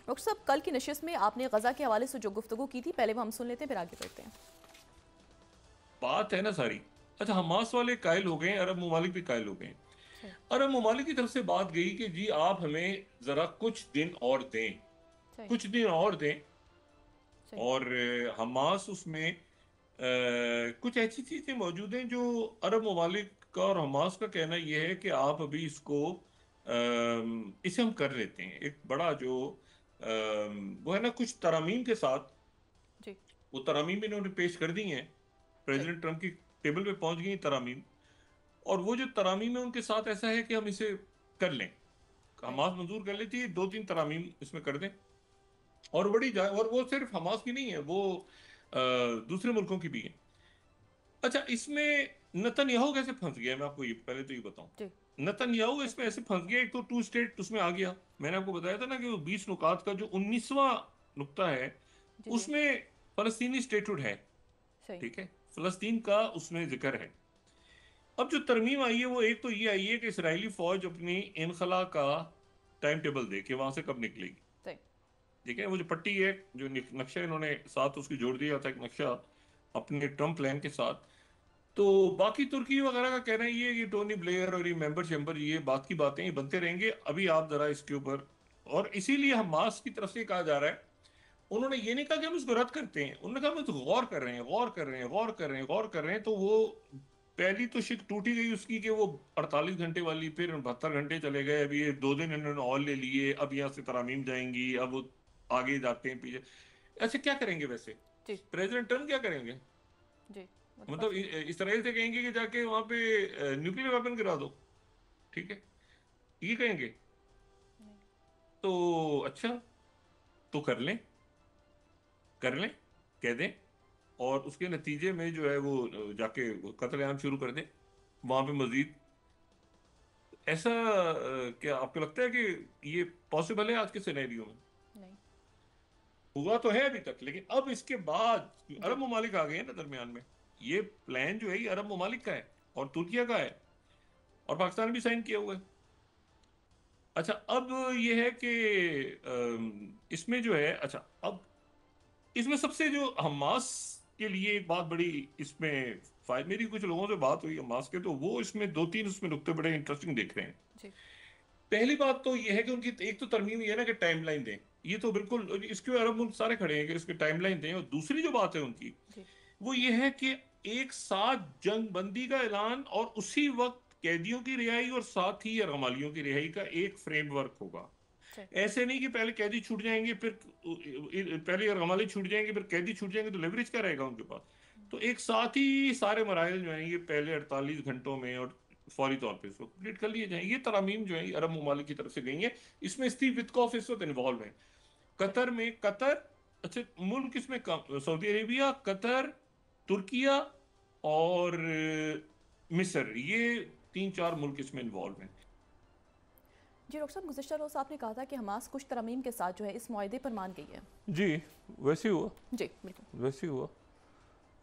Doctor साहब, कल की नशिस्त में आपने गजा के हवाले से जो गुफ्तगू की थी, पहले वो हम सुन लेते हैं, फिर आगे बढ़ते हैं। बात है ना सारी। अच्छा, हमास वाले कायल हो गए, अरब ममालिक भी कायल हो गए। सही। अरब ममालिक की तरफ से बात गई कि जी आप हमें जरा कुछ दिन और दें, सही। कुछ दिन और दें। सही। और हमास उसमें कुछ ऐसी चीजें मौजूद हैं जो अरब ममालिक का और हमास का कहना यह है कि आप अभी इसको इसे हम कर लेते हैं। एक बड़ा जो वो है ना, कुछ तरामीम के साथ, जी। वो तरामीम इन्होंने पेश कर दी हैं। सही। प्रेसिडेंट ट्रम्प की टेबल पे पहुंच गई तरामीम। और वो जो तरामीम है उनके साथ ऐसा है कि हम इसे कर लें, सही। हमास मंजूर कर लेती है, दो तीन तरामीम इसमें कर दें। और बड़ी जाए, और वो सिर्फ हमास की नहीं है, वो दूसरे मुल्कों की भी है। अच्छा, इसमें नतन्याहू कैसे फंस गया, मैं आपको ये पहले तो ये बताऊं। जी। नतन्याहू इसमें ऐसे फंस गया, एक तो टू स्टेट उसमें आ गया। मैंने आपको बताया था ना कि वो 20 नुकात का जो 19वां नुक्ता है, जी। जी। उसमें फलस्तीनी स्टेटहुड है। सही। ठीक है, फलस्तीन का उसमें जिक्र है। अब जो तरमीम आई है वो एक तो ये आई है कि इसराइली फौज अपनी इनखला का टाइम टेबल दे कि वहां से कब निकलेगी। सही। ठीक है, वो जो पट्टी है, जो नक्शा इन्होंने साथ उसकी जोड़ दिया था, एक नक्शा अपने ट्रम्प प्लान के साथ। तो बाकी तुर्की वगैरह का कहना ये है कि टोनी ब्लेयर और ये मेंबर चैम्बर, ये बात की बातें ये बनते रहेंगे, अभी आप जरा इसके ऊपर। और इसीलिए हमास की तरफ से कहा जा रहा है, उन्होंने ये नहीं कहा कि हम इसको रद्द करते हैं, उन्होंने कहा हम तो गौर कर रहे हैं, गौर कर रहे हैं, गौर कर रहे हैं, गौर कर रहे हैं। तो वो पहली तो शिक टूटी गई उसकी कि वो 48 घंटे वाली, फिर 72 घंटे चले गए, अभी ये 2 दिन इन्होंने और ले लिए, अब यहाँ से तरामीम जाएंगी, अब वो आगे जाते हैं पीछे। ऐसे क्या करेंगे वैसे? जी। प्रेसिडेंट ट्रम्प क्या करेंगे? जी। वो तो बात मतलब सही है। इसराइल से कहेंगे कि जाके वहां पे न्यूक्लियर वेपन गिरा दो। ठीक है, ये कहेंगे। नहीं। तो अच्छा, तो कर लें, कर लें, कह दें। और उसके नतीजे में जो है वो जाके वो कत्लेआम शुरू कर दें वहां पे मजीद। ऐसा क्या आपको लगता है कि ये पॉसिबल है आज के सिनेरियो में? नहीं। हुआ तो है अभी तक, लेकिन अब इसके बाद अरब जी। ममालिक आ गए हैं ना दरमियान में। ये प्लान जो है ये अरब ममालिक का है और तुर्किया का है, और पाकिस्तान भी साइन किया हुआ है। अच्छा, अब ये है कि इसमें जो है, अच्छा अब इसमें सबसे जो हमास के लिए एक बात बड़ी इसमें मेरी कुछ लोगों से बात हुई हमास के, तो वो इसमें दो तीन उसमें नुकते बड़े इंटरेस्टिंग देख रहे हैं। जी। पहली बात तो ये है कि उनकी एक तो तरमीम ये है ना कि टाइमलाइन दें। ये तो बिल्कुल इसके अरब मुल्क सारे खड़े हैं कि इसकी टाइमलाइन दें। और दूसरी जो बात है उनकी, जी। वो ये है कि एक साथ जंग बंदी का ऐलान और उसी वक्त कैदियों की रिहाई और साथ ही अरमालियों की रिहाई का एक फ्रेमवर्क होगा। सही। ऐसे नहीं कि पहले कैदी छूट जाएंगे, फिर पहले अरमाली छूट जाएंगे, फिर कैदी छूट जाएंगे, तो लेवरेज क्या रहेगा उनके पास? तो एक साथ ही सारे मराइल जो हैं ये पहले 48 घंटों में और फौरी तौर पे इसको कंप्लीट कर लिए जाएंगे। ये तरामीम जो है ये अरब ममालिक की तरफ से गई हैं। इसमें स्टीव विटकॉफ इस वक्त इन्वॉल्व है। सही। कतर में, कतर, अच्छा मुल्क इसमें सऊदी अरेबिया, कतर, तुर्किया और मिस्र, ये तीन चार मुल्क इसमें इन्वॉल्व हैं। जी डॉक्टर साहब, गुज़िश्ता रोज़ आपने कहा था कि हमास कुछ तरमीम के साथ जो है इस मुआहदे पर मान गई है। जी, वैसे ही हुआ, जी बिल्कुल। वैसे ही हुआ।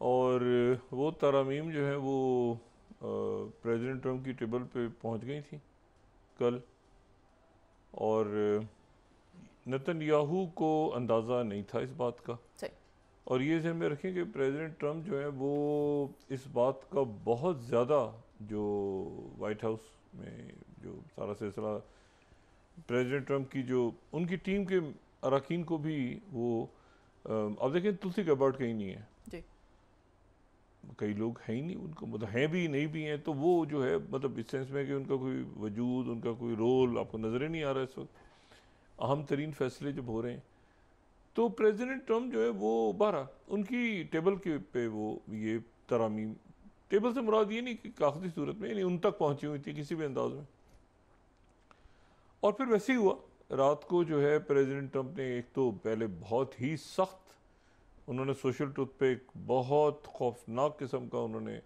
और वो तरामीम जो है वो प्रेसिडेंट ट्रम्प की टेबल पे पहुंच गई थी कल। और नेतन्याहू को अंदाज़ा नहीं था इस बात का। सही। और ये ध्यान में रखें कि प्रेसिडेंट ट्रम्प जो है वो इस बात का बहुत ज़्यादा, जो वाइट हाउस में जो सारा सिलसिला, प्रेसिडेंट ट्रम्प की जो उनकी टीम के अरकान को भी वो अब देखें, तुलसी गबार्ड कहीं नहीं है। जी। कई लोग हैं ही नहीं, उनको मतलब हैं भी नहीं भी हैं, तो वो जो है मतलब इस सेंस में कि उनका कोई वजूद, उनका कोई रोल आपको नजर ही नहीं आ रहा इस वक्त। अहम तरीन फैसले जब हो रहे हैं, तो प्रेसिडेंट ट्रम्प जो है वो बारह उनकी टेबल के पे वो ये तरामीम, टेबल से मुराद ये नहीं कि कागजी सूरत में, यानी उन तक पहुंची हुई थी किसी भी अंदाज में। और फिर वैसे ही हुआ, रात को जो है प्रेसिडेंट ट्रम्प ने एक तो पहले बहुत ही सख्त, उन्होंने सोशल ट्रुथ पे एक बहुत खौफनाक किस्म का उन्होंने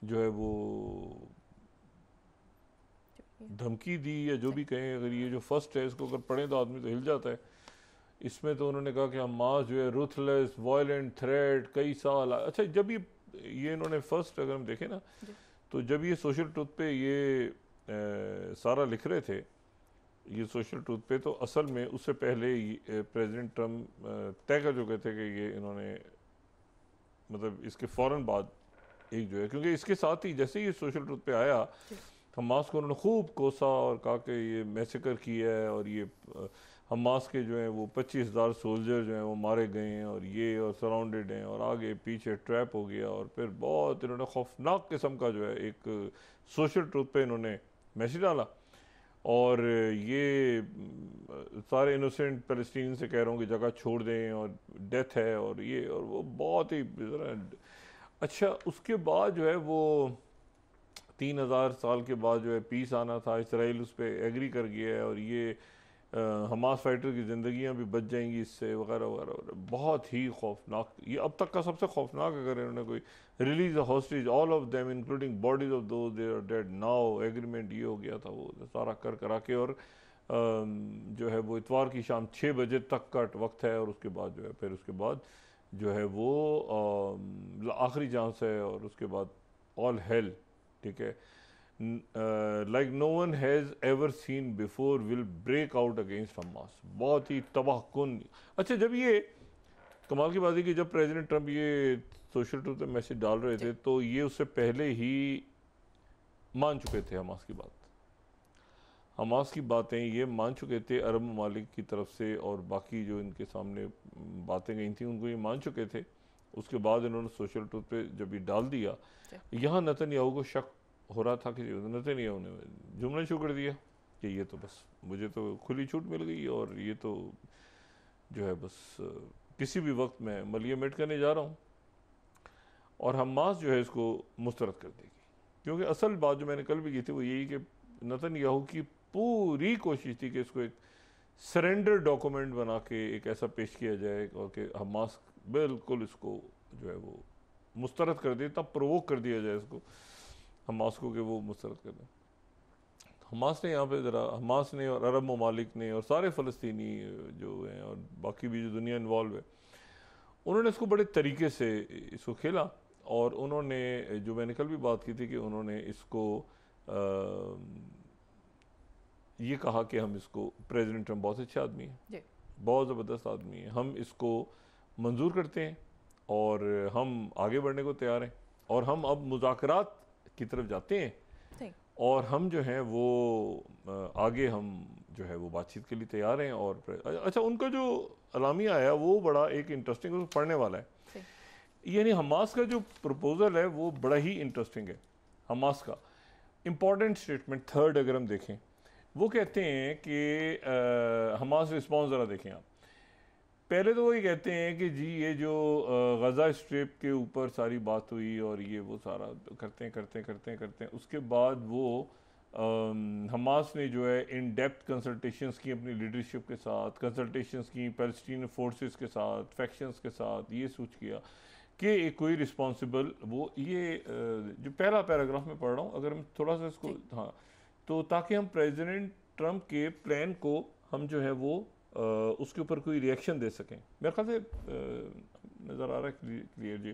जो है वो धमकी दी, या जो सही। भी कहें। अगर ये जो फर्स्ट है इसको अगर पढ़ें तो आदमी तो हिल जाता है। इसमें तो उन्होंने कहा कि हमास जो है रूथलेस वायलेंट थ्रेट, कई साल। अच्छा, जब ये इन्होंने फर्स्ट अगर हम देखें ना, जी। तो जब ये सोशल ट्रुथ पे ये सारा लिख रहे थे, ये सोशल ट्रूथ पे, तो असल में उससे पहले प्रेसिडेंट ट्रम्प तय कर चुके थे कि ये इन्होंने मतलब इसके फ़ौरन बाद एक जो है, क्योंकि इसके साथ ही जैसे ही ये सोशल ट्रूथ पे आया, हमास को उन्होंने खूब कोसा और कहा कि ये मैसेकर किया है और ये हमास के जो हैं वो 25,000 सोल्जर जो हैं वो मारे गए हैं और ये और सराउंडेड हैं और आगे पीछे ट्रैप हो गया, और फिर बहुत इन्होंने खौफनाक किस्म का जो है एक सोशल ट्रूथ पे इन्होंने मैसेज डाला। और ये सारे इनोसेंट फ़लस्तीन से कह रहा हूँ कि जगह छोड़ दें और डेथ है और ये और वो, बहुत ही अच्छा। उसके बाद जो है वो 3,000 साल के बाद जो है पीस आना था, इसराइल उस पर एग्री कर गया है और ये हमास फाइटर की ज़िंदगियाँ भी बच जाएंगी इससे वगैरह वगैरह वगैरह। बहुत ही खौफनाक, ये अब तक का सबसे खौफनाक अगर इन्होंने कोई release hostage all of them including bodies of those they are dead now agreement ये हो गया था वो सारा कर करा के, और जो है वो इतवार की शाम 6 बजे तक का वक्त है, और उसके बाद जो है फिर उसके बाद जो है वो आखिरी चांस है, और उसके बाद ऑल हेल, ठीक है, like no one has ever seen before will break out against Hamas। बहुत ही तबाहकुन। अच्छा, जब ये कमाल की बात है कि जब प्रेसिडेंट ट्रम्प ये सोशल ट्रूथ पे मैसेज डाल रहे थे तो ये उससे पहले ही मान चुके थे हमास की बात, हमास की बातें ये मान चुके थे अरब ममालिक की तरफ से, और बाकी जो इनके सामने बातें गई थी उनको ये मान चुके थे। उसके बाद इन्होंने सोशल ट्रूथ पे जब ये डाल दिया, यहाँ नेतन्याहू को शक हो रहा था कि नेतन्याहू ने जुमला शुरू कर दिया कि ये तो बस मुझे तो खुली छूट मिल गई और ये तो जो है बस किसी भी वक्त मैं मलिया मेट करने जा रहा हूँ, और हमास जो है इसको मुस्तरद कर देगी। क्योंकि असल बात जो मैंने कल भी की थी वो यही कि नेतन्याहू की पूरी कोशिश थी कि इसको एक सरेंडर डॉक्यूमेंट बना के एक ऐसा पेश किया जाए और कि हमास बिल्कुल इसको जो है वो मुस्तरद कर दे, तब प्रोवोक कर दिया जाए इसको हमास को कि वो मुस्तरद कर दें। हमास ने यहाँ पे ज़रा, हमास ने और अरब ममालिक ने और सारे फ़लस्तीनी जो हैं और बाकी भी जो दुनिया इन्वॉल्व है, उन्होंने इसको बड़े तरीके से इसको खेला, और उन्होंने जो मैंने कल भी बात की थी कि उन्होंने इसको ये कहा कि हम इसको, प्रेसिडेंट ट्रम्प बहुत अच्छे आदमी हैं, बहुत ज़बरदस्त आदमी है, हम इसको मंजूर करते हैं और हम आगे बढ़ने को तैयार हैं, और हम अब मुज़ाकरात की तरफ जाते हैं, और हम जो हैं वो आगे हम जो है वो बातचीत के लिए तैयार हैं। और अच्छा, उनका जो अलामिया आया वो बड़ा एक इंटरेस्टिंग, उसको पढ़ने वाला है। यानी हमास का जो प्रपोज़ल है वो बड़ा ही इंटरेस्टिंग है। हमास का इम्पॉर्टेंट स्टेटमेंट थर्ड अगर हम देखें, वो कहते हैं कि हमास रिस्पॉन्स ज़रा देखें आप। पहले तो वो ये कहते हैं कि जी ये जो गज़ा स्ट्रिप के ऊपर सारी बात हुई और ये वो सारा करते हैं उसके बाद वो हमास ने जो है इन डेप्थ कंसल्टेशंस की अपनी लीडरशिप के साथ, कंसल्टेशंस की पैलेस्टीनियन फोर्सेस के साथ, फैक्शंस के साथ, ये सोच किया कि कोई रिस्पॉन्सिबल वो ये जो पहला पैराग्राफ में पढ़ रहा हूँ, अगर मैं थोड़ा सा इसको, हाँ, तो ताकि हम प्रेसिडेंट ट्रम्प के प्लान को हम जो है वो उसके ऊपर कोई रिएक्शन दे सकें। मेरे ख्याल से नज़र आ रहा है क्लियर जी।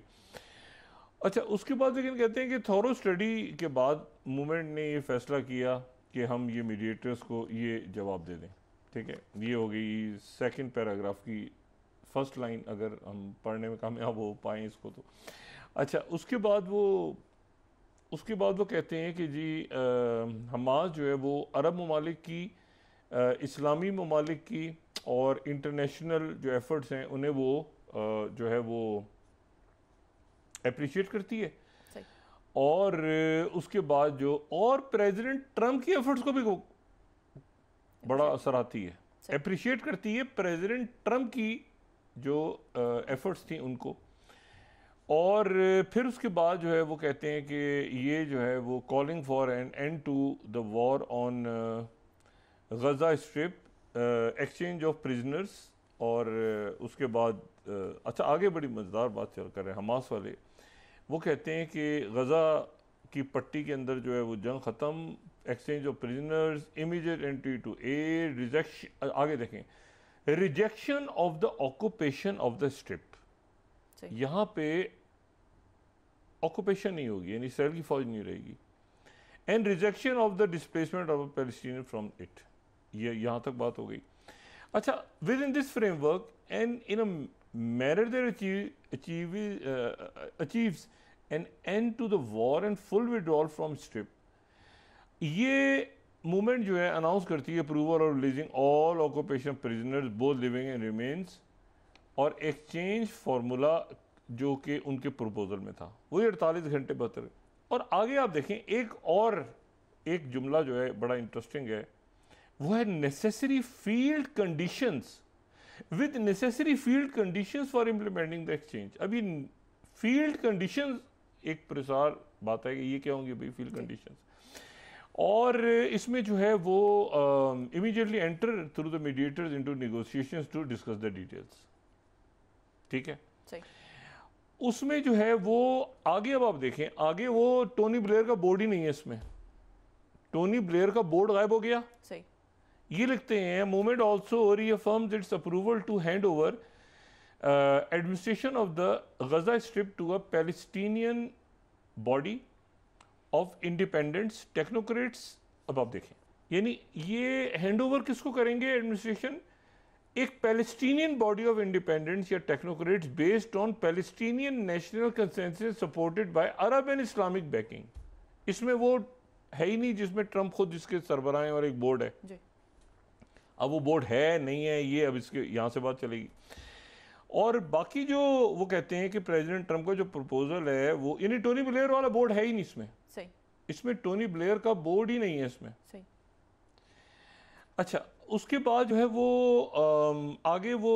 अच्छा, उसके बाद लेकिन कहते हैं कि थोरो स्टडी के बाद मूवमेंट ने ये फैसला किया कि हम ये मीडिएटर्स को ये जवाब दे दें। ठीक है, ये हो गई सेकंड पैराग्राफ की फर्स्ट लाइन, अगर हम पढ़ने में कामयाब हो पाएँ इसको तो। अच्छा, उसके बाद वो कहते हैं कि जी हमास जो है वो अरब ममालिक की, इस्लामी ममालिक की और इंटरनेशनल जो एफर्ट्स हैं उन्हें वो जो है वो अप्रिशिएट करती है, और उसके बाद जो और प्रेसिडेंट ट्रम्प की एफर्ट्स को भी वो बड़ा असर आती है, अप्रिशिएट करती है प्रेसिडेंट ट्रम्प की जो एफर्ट्स थी उनको। और फिर उसके बाद जो है वो कहते हैं कि ये जो है वो calling for an end to the war on Gaza strip, exchange of prisoners, और उसके बाद अच्छा आगे बड़ी मज़ेदार बात चल कर रहे हैं हमास वाले। वो कहते हैं कि गज़ा की पट्टी के अंदर जो है वो जंग ख़त्म, exchange of prisoners, immediate entry to aid, rejection, आगे देखें, rejection of the occupation of the strip. यहाँ पे ऑक्यूपेशन नहीं होगी, यानी इसराइल की फौज नहीं रहेगी, and rejection of the displacement of Palestinian from it. ये यहाँ तक बात हो गई। अच्छा, within this framework and in a manner there achieves an end to the war and full withdrawal from strip, ये मूवमेंट जो है अनाउंस करती है अप्रूवल और releasing all occupation prisoners both living and remains, और exchange formula जो कि उनके प्रपोजल में था वही 48 घंटे 72। और आगे आप देखें एक जुमला जो है बड़ा इंटरेस्टिंग है, वो है necessary field conditions, with necessary field conditions for implementing the exchange. अभी फील्ड कंडीशंस एक प्रसार बात है कि ये क्या होंगी भाई फील्ड कंडीशंस, और इसमें जो है वो immediately enter through the mediators into negotiations to discuss the details. ठीक है, सही। उसमें जो है वो आगे, अब आप देखें आगे, वो टोनी ब्लेयर का बोर्ड ही नहीं है इसमें, टोनी ब्लेयर का बोर्ड गायब हो गया। सही। ये लिखते हैं movement also reaffirms its approval to hand over administration of the Gaza strip to a Palestinian body of independents technocrats. अब आप देखें, यानी ये हैंड ओवर किसको करेंगे एडमिनिस्ट्रेशन, एक पैलेस्टीनियन बॉडी ऑफ इंडिपेंडेंट्स या technocrats based on Palestinian national consensus supported by Arab and Islamic banking. इसमें वो है ही नहीं जिसमें ट्रंप खुद इसके सरबराह हैं और एक बोर्ड है जी। अब वो बोर्ड है नहीं है, ये अब इसके यहाँ से बात चलेगी। और बाकी जो वो कहते हैं कि प्रेसिडेंट ट्रंप का जो प्रपोजल है वो, यानी टोनी ब्लेयर वाला बोर्ड है ही नहीं इसमें। सही। इसमें टोनी ब्लेयर का बोर्ड ही नहीं है इसमें। सही। अच्छा, उसके बाद जो है वो आगे वो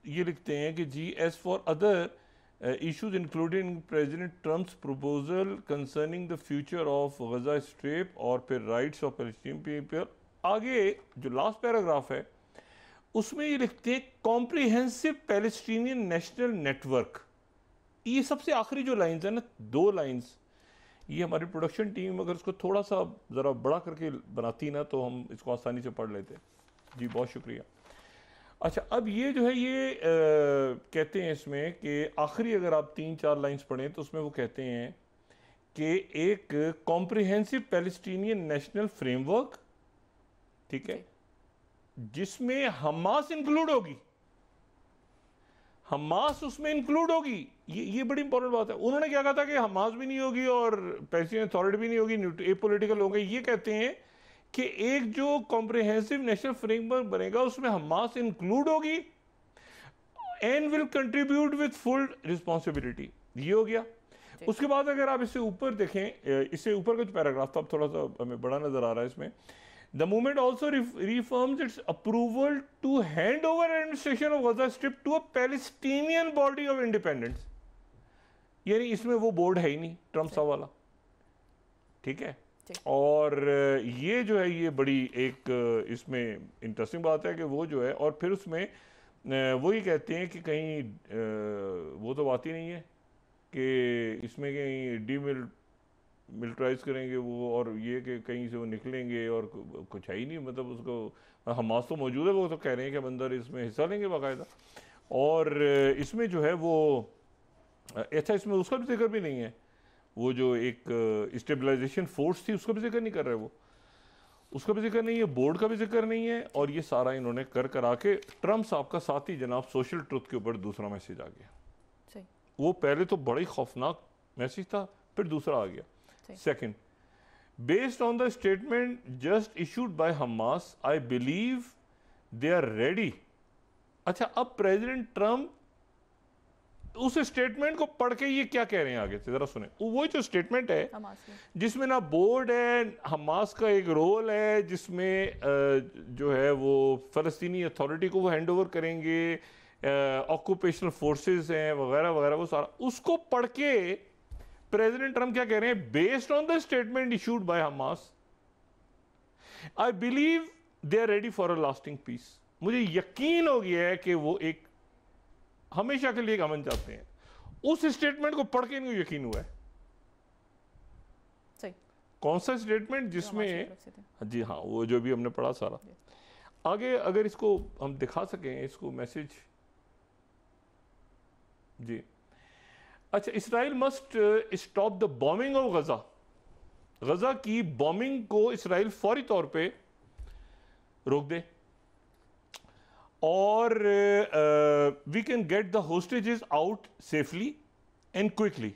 ये लिखते हैं कि जी as for other issues including President Trump's proposal concerning the future of Gaza Strip और फिर राइट्स ऑफ पैलेस्टीन पीपल। आगे जो लास्ट पैराग्राफ है उसमें ये लिखते हैं कॉम्प्रिहेंसिव पैलेस्टीनियन नेशनल नेटवर्क। ये सबसे आखिरी जो लाइंस है ना, 2 लाइंस, ये हमारी प्रोडक्शन टीम अगर इसको थोड़ा सा ज़रा बड़ा करके बनाती ना तो हम इसको आसानी से पढ़ लेते। जी बहुत शुक्रिया। अच्छा, अब ये जो है ये कहते हैं इसमें कि आखिरी अगर आप 3-4 लाइंस पढ़ें तो उसमें वो कहते हैं कि एक कॉम्प्रिहेंसिव पैलेस्टीनियन नेशनल फ्रेमवर्क, ठीक है, जिसमें हमास इंक्लूड होगी, हमास उसमें इंक्लूड होगी। ये बड़ी इंपॉर्टेंट बात है। उन्होंने क्या कहा था कि हमास भी नहीं होगी और पैलेस्टीनियन अथॉरिटी भी नहीं होगी, एपॉलिटिकल होंगे। ये कहते हैं कि एक जो कॉम्प्रिहेंसिव नेशनल फ्रेमवर्क बनेगा उसमें हमास इंक्लूड होगी and will contribute with full responsibility. ये हो गया। उसके बाद अगर आप इससे ऊपर देखें, इससे ऊपर का जो पैराग्राफ था अब थोड़ा सा हमें बड़ा नजर आ रहा है इसमें, The movement also reaffirms its approval to hand over administration of Gaza Strip to a Palestinian body of independence। यानी इसमें वो बोर्ड है ही नहीं ट्रम्प साहब वाला, ठीक है। और ये जो है ये बड़ी एक इसमें इंटरेस्टिंग बात है कि वो जो है, और फिर उसमें वो ही कहते हैं कि कहीं वो तो बात ही नहीं है कि इसमें कहीं मिलिटराइज करेंगे वो, और ये कि कहीं से वो निकलेंगे और कुछ है ही नहीं। मतलब उसको हमास तो मौजूद है, वो तो कह रहे हैं कि हम अंदर इसमें हिस्सा लेंगे बाकायदा। और इसमें जो है वो अच्छा, इसमें उसका भी जिक्र भी नहीं है, वो जो एक स्टेबलाइजेशन फोर्स थी उसका भी जिक्र नहीं कर रहे वो, उसका भी जिक्र नहीं है, बोर्ड का भी जिक्र नहीं है। और ये सारा इन्होंने कर आके ट्रम्प साहब का साथ ही जनाब सोशल ट्रुथ के ऊपर दूसरा मैसेज आ गया। वो पहले तो बड़ा ही खौफनाक मैसेज था, फिर दूसरा आ गया। Second, based on the statement just issued by Hamas, I believe they are ready। अच्छा, अब प्रेसिडेंट ट्रम्प उस स्टेटमेंट को पढ़ के ये क्या कह रहे हैं आगे से जरा सुने। वो जो स्टेटमेंट है जिसमें ना बोर्ड है, हमास का एक रोल है, जिसमें जो है वो फलस्तीनी अथॉरिटी को वो हैंड ओवर करेंगे, ऑक्यूपेशनल फोर्सेस हैं वगैरह वगैरह, वो सारा उसको पढ़ के प्रेसिडेंट ट्रम्प क्या कह रहे हैं, based on the statement issued by Hamas I believe they are ready for a lasting peace. मुझे यकीन हो गया है कि वो एक हमेशा के लिए अमन चाहते हैं। उस स्टेटमेंट को पढ़ के इनको यकीन हुआ है। सही। कौन सा स्टेटमेंट जिसमें, जी हाँ, वो जो भी हमने पढ़ा सारा। आगे अगर इसको हम दिखा सकें इसको मैसेज, जी अच्छा, Israel must stop the bombing of Gaza. Gaza की बॉम्बिंग को इसराइल फौरी तौर पे रोक दे, और we can get the hostages out safely and quickly.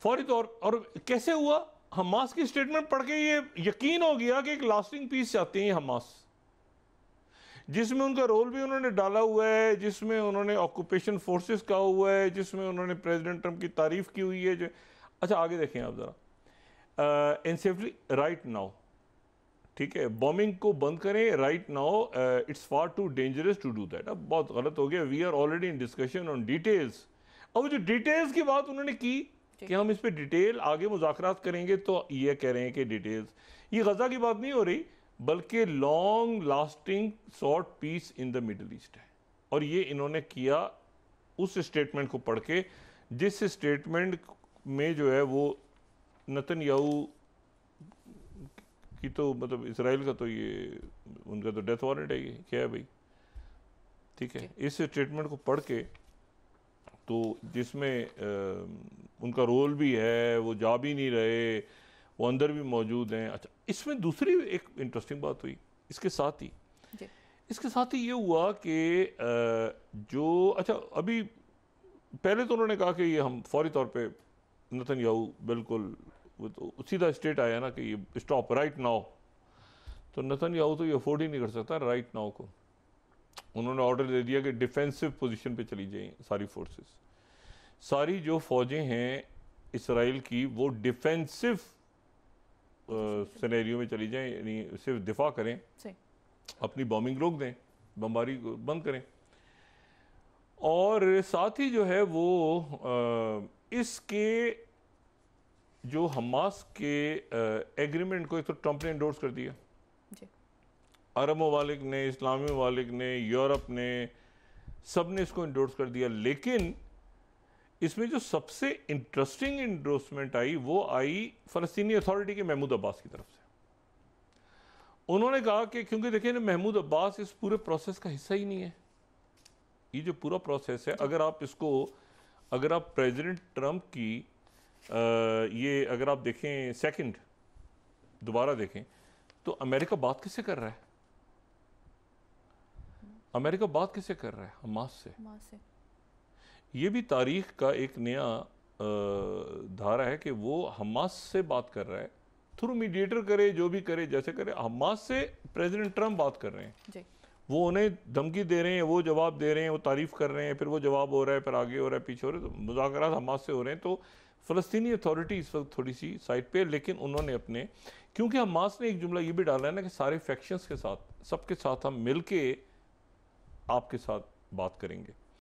फौरी तौर। और कैसे हुआ? हमास की स्टेटमेंट पढ़ के ये यकीन हो गया कि एक लास्टिंग पीस चाहते हैं हमास, जिसमें उनका रोल भी उन्होंने डाला हुआ है, जिसमें उन्होंने ऑक्यूपेशन फोर्सेस कहा हुआ है, जिसमें उन्होंने प्रेसिडेंट ट्रंप की तारीफ की हुई है। अच्छा आगे देखें आप ज़रा, इन सेफली राइट नाउ, ठीक है, बॉम्बिंग को बंद करें right now, it's far too dangerous to do that. अब बहुत गलत हो गया, we are already in discussion on details. अब जो डिटेल्स की बात उन्होंने की कि हम इस पे डिटेल आगे मुज़ाकरात करेंगे, तो ये कह रहे हैं कि डिटेल्स, ये गजा की बात नहीं हो रही, बल्कि long lasting short peace in the Middle East है। और ये इन्होंने किया उस स्टेटमेंट को पढ़ के, जिस स्टेटमेंट में जो है वो नेतन्याहू की तो मतलब इसराइल का तो ये उनका तो डेथ वारंट है, ये क्या है भाई, ठीक है। इस स्टेटमेंट को पढ़ के तो जिसमें उनका रोल भी है, वो जा भी नहीं रहे, वो अंदर भी मौजूद हैं। अच्छा, इसमें दूसरी एक इंटरेस्टिंग बात हुई इसके साथ ही, इसके साथ ही ये हुआ कि जो अच्छा अभी पहले तो उन्होंने कहा कि ये हम फौरी तौर पे नेतन्याहू बिल्कुल तो सीधा स्टेट आया ना कि ये स्टॉप राइट नाउ, तो नेतन्याहू तो ये अफोर्ड ही नहीं कर सकता राइट नाउ को। उन्होंने ऑर्डर दे दिया कि डिफेंसिव पोजीशन पे चली जाएं सारी फोर्सेस, सारी जो फौजें हैं इसराइल की वो डिफेंसिव सिनेरियो में चली जाएं, यानी सिर्फ दिफा करें, अपनी बॉम्बिंग रोक दें, बमबारी बंद करें। और साथ ही जो है वो इसके जो हमास के एग्रीमेंट को एक तो ट्रंप ने एंडोर्स कर दिया, अरब ममालिक ने, इस्लामी ममालिक ने, यूरोप ने, सब ने इसको एंडोर्स कर दिया। लेकिन इसमें जो सबसे इंटरेस्टिंग एंडोर्समेंट आई वो आई फ़लस्तीनी अथॉरिटी के महमूद अब्बास की तरफ से। उन्होंने कहा कि क्योंकि देखिए ना, महमूद अब्बास इस पूरे प्रोसेस का हिस्सा ही नहीं है। ये जो पूरा प्रोसेस है, अगर आप इसको, अगर आप प्रेसिडेंट ट्रंप की ये अगर आप देखें सेकंड दोबारा देखें, तो अमेरिका बात किससे कर रहा है? अमेरिका बात किससे कर रहा है? हमास से। ये भी तारीख का एक नया धारा है कि वो हमास से बात कर रहा है, थ्रू मीडिएटर करे, जो भी करे, जैसे करे। हमास से प्रेसिडेंट ट्रंप बात कर रहे हैं, वो उन्हें धमकी दे रहे हैं, वो जवाब दे रहे हैं, वो तारीफ कर रहे हैं, फिर वो जवाब हो रहा है, फिर आगे हो रहा है, पीछे हो रहा है। तो मुज़ाकरात हमास से हो रहे हैं। तो फ़लस्तीनी अथॉरिटी इस वक्त थोड़ी सी साइड पे, लेकिन उन्होंने अपने, क्योंकि हमास ने एक जुमला ये भी डाला है ना कि सारे फैक्शंस के साथ, सबके साथ हम मिल के आपके साथ बात करेंगे।